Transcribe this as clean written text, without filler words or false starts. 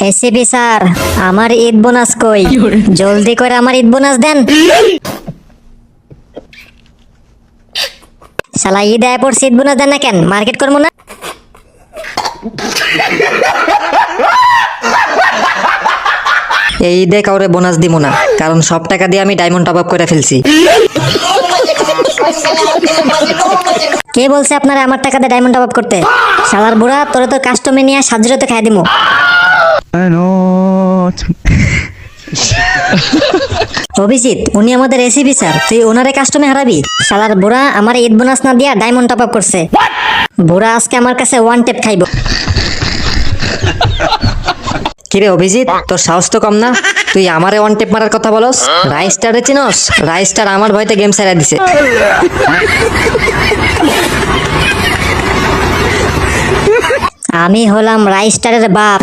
ACP sir, আমার Eid bonus কই? জলদি করে আমার ঈদ বোনাস দেন। শালা ঈদ আয় পড়ছে, ঈদ বোনাস দেন না কেন? মার্কেট করবো না? এই ঈদে কাউরে বোনাস দিব না, কারণ সব টাকা দিয়ে আমি ডায়মন্ড টপ আপ করে ফেলছি। কে বলছে আপনারা আমার টাকা দিয়ে ডায়মন্ড টপ আপ করতে? শালার বুড়া, তোরে তো কাস্টমে নিয়ে সাজরে তো খাই দিমু। অভিজিৎ, উনি আমাদের এসিপি স্যার, তুই ওনারে কাস্টমে হারাবি? শালার বুড়া আমার ঈদ বোনাস না দিয়া ডায়মন্ড টপ আপ করছে। বুড়া আজকে আমার কাছে ওয়ান টেপ খাইব। কিরে অভিজিৎ, তোর সাহস তো কম না? তুই আমারে ওয়ান টেপ মারার কথা বলস? রাইস্টারে চিনস? রাইস্টার আমার ভয়তে গেম ছেড়ে দিছে। আমি হলাম রাইস্টারের বাপ।